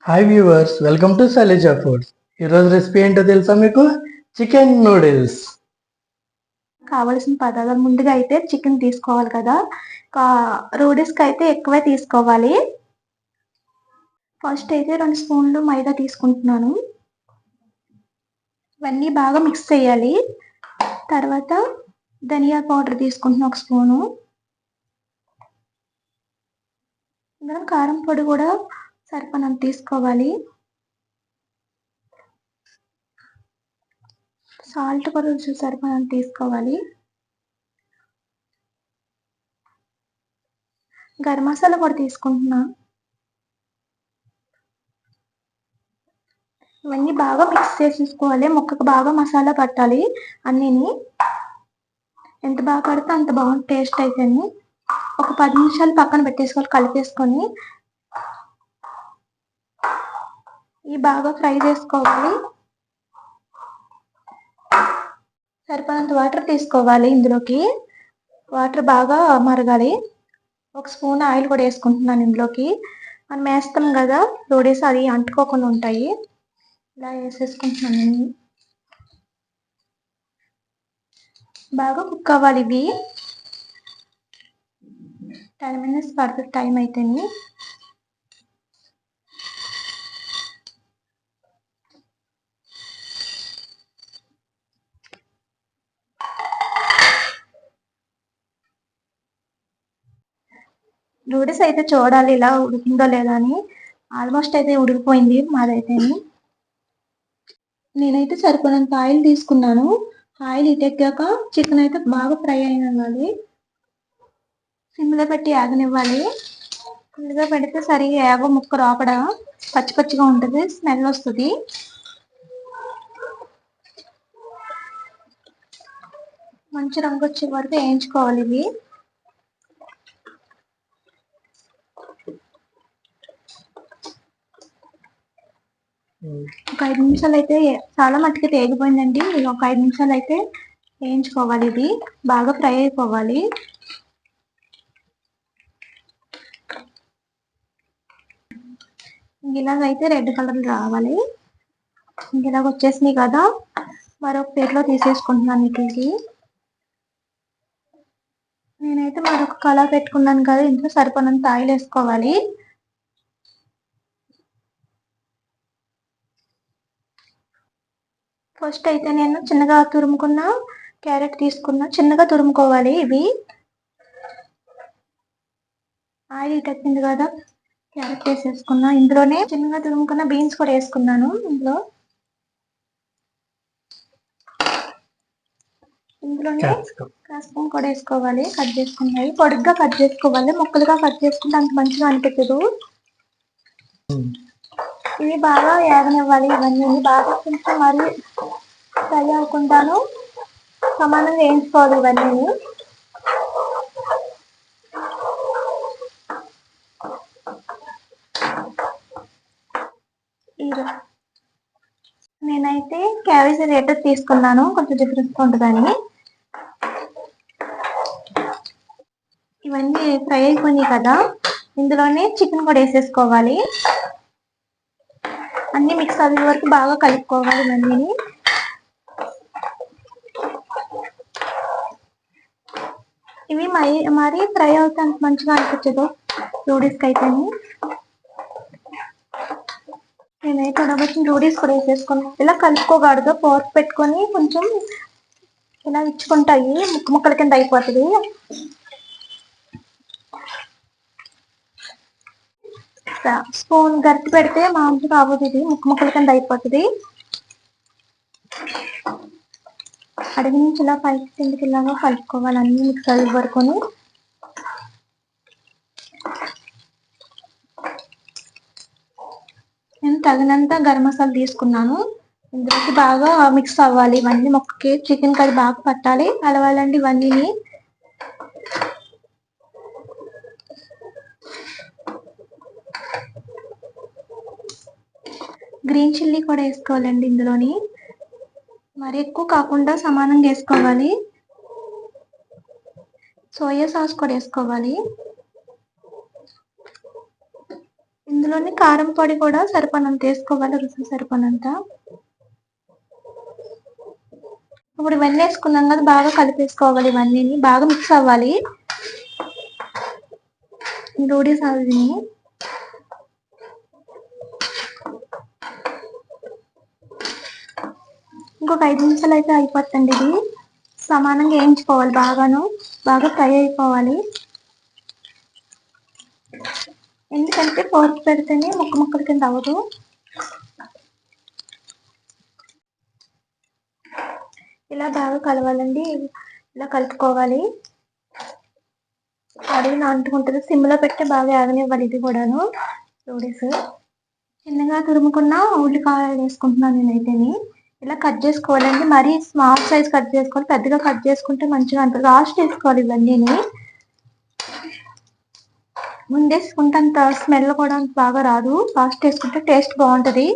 Hi viewers, welcome to Shailaja foods. ఈరోజు recipe ఏంటో తెలుసా మీకు? Chicken noodles. కావలసిన పదార్థాలు ముందుగా అయితే చికెన్ తీసుకోవాలి కదా. నూడిల్స్కి అయితే ఎక్కువే తీసుకోవాలి. ఫస్ట్ అయితే 2 స్పూన్లు మైదా తీసుకుంటున్నాను. ఇవన్నీ బాగా మిక్స్ చేయాలి. తర్వాత ధనియా పౌడర్ తీసుకుంటున్నాను 1 స్పూను. ఇంకా కారం పొడి కూడా సరిపడినంత తీసుకోవాలి. సాల్ట్ కూడా సరిపడినంత తీసుకోవాలి. గరం మసాలా కూడా తీసుకుంటున్నా. ఇవన్నీ బాగా మిక్స్ చేసేసుకోవాలి. ముక్కకు బాగా మసాలా పట్టాలి అన్నీని. ఎంత బాగా పడితే అంత బాగుంటుంది టేస్ట్ అయితేని. ఒక 10 నిమిషాలు పక్కన పెట్టేసుకోవాలి కలిపేసుకొని. ఇవి బాగా ఫ్రై చేసుకోవాలి. సరిపడినంత వాటర్ తీసుకోవాలి. ఇందులోకి వాటర్ బాగా మరగాలి. 1 స్పూన్ ఆయిల్ కూడా వేసుకుంటున్నాను ఇందులోకి. మనం వేస్తాం కదా నూడిల్స్, అది అంటుకోకుండా ఉంటాయి. ఇలా వేసేసుకుంటున్నాను. బాగా కుక్ అవ్వాలి ఇవి. 10 మినిట్స్ పడుతుంది టైం అయితేని. నూడిల్స్ అయితే చూడాలి ఇలా ఉడికిందో లేదా అని. ఆల్మోస్ట్ అయితే ఉడికిపోయింది మాదైతే. నేనైతే సరిపడినంత ఆయిల్ తీసుకున్నాను. ఆయిల్ ఇటెక్కాక చికెన్ అయితే బాగా ఫ్రై అయినది. సిమ్లో పెట్టి ఆగనివ్వాలి. ఫుల్గా పెడితే సరిగా ఏగో ముక్క లోపల పచ్చి పచ్చిగా ఉంటుంది, స్మెల్ వస్తుంది. మంచి రంగు వచ్చే వరకు వేయించుకోవాలి ఇవి. ఒక 5 నిమిషాలు అయితే చాలా మట్టుకు తేగిపోయిందండి. ఒక 5 నిమిషాలు అయితే వేయించుకోవాలి. ఇది బాగా ఫ్రై అయిపోవాలి. ఇలాగైతే రెడ్ కలర్ రావాలి. ఇలాగ వచ్చేసినాయి కదా, మరొక ప్లేట్లో తీసేసుకుంటున్నాను వీటికి. నేనైతే మరొక కలర్ పెట్టుకున్నాను కదా, ఇంట్లో సరిపడినంత ఆయిల్ వేసుకోవాలి. ఫస్ట్ అయితే నేను చిన్నగా తురుముకున్న క్యారెట్ తీసుకున్నా. చిన్నగా తురుముకోవాలి ఇవి. ఆయిల్ తగ్గింది కదా, క్యారెట్ వేసేసుకున్నా. ఇందులోనే చిన్నగా తురుముకున్న బీన్స్ కూడా వేసుకున్నాను. ఇందులోనే క్యాప్సికమ్ కూడా వేసుకోవాలి. కట్ చేసుకున్నాయి పొడుగ్గా కట్ చేసుకోవాలి. ముక్కలుగా కట్ చేసుకుంటే అంత మంచిగా అనిపించదు. ఇవి బాగా ఏగనివ్వాలి. ఇవన్నీ బాగా కొంచెం మరీ ఫ్రై అవ్వకుండాను సమానంగా వేయించుకోవాలి ఇవన్నీ. నేనైతే క్యాబేజీ రేటర్ తీసుకున్నాను, కొంచెం డిఫరెన్స్ ఉంటుందని. ఇవన్నీ ఫ్రై అయిపోయినాయి కదా, ఇందులోనే చికెన్ కూడా వేసేసుకోవాలి. అన్ని మిక్స్ అయ్యే వరకు బాగా కలుపుకోవాలి ఇవన్నీ. ఇవి మరీ ఫ్రై అవుతే అంత మంచిగా అనిపించదు నూడిల్స్కి అయితే. నేనైతే ఉడబెట్టిన నూడిల్స్ కూడా వేసేసుకున్నాను. ఇలా కలుపుకోకూడదు, పోర్క్ పెట్టుకొని కొంచెం ఇలా ఇచ్చుకుంటాయి, ముక్క ముక్కల కింద అయిపోతుంది. స్పూన్ గరిటె పెడితే మామూలుగా అవ్వదు, ఇది ముక్క ముక్కల కింద అయిపోతుంది. అడిగి నుంచి ఇలా పైకి కిందకి ఇలాగా కలుపుకోవాలి అన్ని మిక్స్ అయ్యే వరకు. నేను తగినంత గరం మసాలా తీసుకున్నాను. ఇందులోకి బాగా మిక్స్ అవ్వాలి ఇవన్నీ. ముక్కకి చికెన్ కర్రీ బాగా పట్టాలి, కలవాలండి ఇవన్నీ. గ్రీన్ చిల్లీ కూడా వేసుకోవాలండి ఇందులోని. మరి ఎక్కువ కాకుండా సమానంగా వేసుకోవాలి. సోయా సాస్ కూడా వేసుకోవాలి. ఇందులోని కారం పొడి కూడా సరిపడినంత వేసుకోవాలి, రుచి సరిపడినంత. ఇప్పుడు ఇవన్నీ వేసుకున్నాం కదా, బాగా కలిపేసుకోవాలి. ఇవన్నీ బాగా మిక్స్ అవ్వాలి నూడిల్స్ అది. ఇంకొక 5 నిమిషాలు అయితే అయిపోతుంది. ఇది సమానంగా వేయించుకోవాలి, బాగా ఫ్రై అయిపోవాలి. ఎందుకంటే ఫోర్క్ పెడితేనే ముక్కల కింద అవ్వదు. ఇలా బాగా కలవాలండి, ఇలా కలుపుకోవాలి. అడుగున అంటుకుంటుంది. సిమ్లో పెట్టి బాగా ఆగనివ్వాలి. ఇది కూడాను నూడిల్స్. చిన్నగా తురుముకున్న ఉల్లిపాయలు వేసుకుంటున్నాను నేనైతేని. ఇలా కట్ చేసుకోవాలండి, మరీ స్మాల్ సైజ్ కట్ చేసుకోవాలి, పెద్దగా కట్ చేసుకుంటే మంచిగా అంటారు. లాస్ట్ వేసుకోవాలి ఇవన్నీ. ముందేసుకుంటే అంత స్మెల్ కూడా బాగా రాదు, లాస్ట్ వేసుకుంటే టేస్ట్ బాగుంటుంది.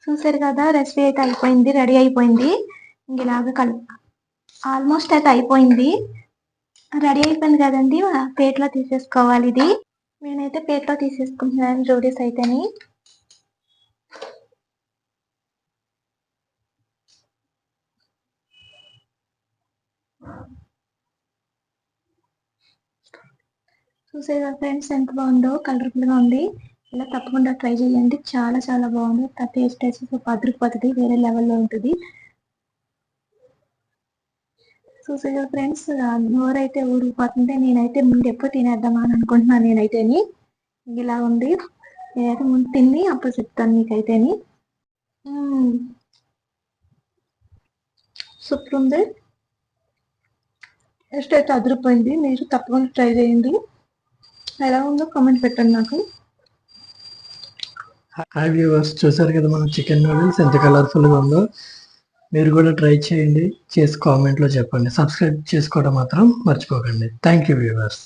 చూసారు కదా, రెసిపీ అయితే అయిపోయింది, రెడీ అయిపోయింది. ఇలాగా ఆల్మోస్ట్ అయితే అయిపోయింది, రెడీ అయిపోయింది కదండి. ప్లేట్లో తీసేసుకోవాలి. ఇది నేనైతే ప్లేట్లో తీసేసుకుంటున్నాను నూడిల్స్ అయితేని. చూసారు కదా ఫ్రెండ్స్, ఎంత బాగుందో, కలర్ఫుల్గా ఉంది. ఇలా తప్పకుండా ట్రై చేయండి, చాలా చాలా బాగుంది. టేస్ట్ అయితే అదిరిపోతుంది, వేరే లెవెల్లో ఉంటుంది. చూసారు కదా ఫ్రెండ్స్, నోరైతే ఊరిపోతుంది. నేనైతే ముందు ఎప్పుడు తినేద్దామా అని అనుకుంటున్నాను నేనైతేని. ఇలా ఉంది, నేనైతే ముందు తిని అప్పుడు చెప్తాను మీకైతేని. సూపర్ ఉంది, టేస్ట్ అయితే అదిరిపోయింది. మీరు తప్పకుండా ట్రై చేయండి, ఎలా ఉందో కామెంట్ పెట్టండి నాకు. హాయ్ వ్యూవర్స్, చూసారు కదా మన చికెన్ నూడిల్స్ ఎంత కలర్ఫుల్గా ఉందో. మీరు కూడా ట్రై చేయండి, చేసి కామెంట్లో చెప్పండి. సబ్స్క్రైబ్ చేసుకోవడం మాత్రం మర్చిపోకండి. Thank you viewers.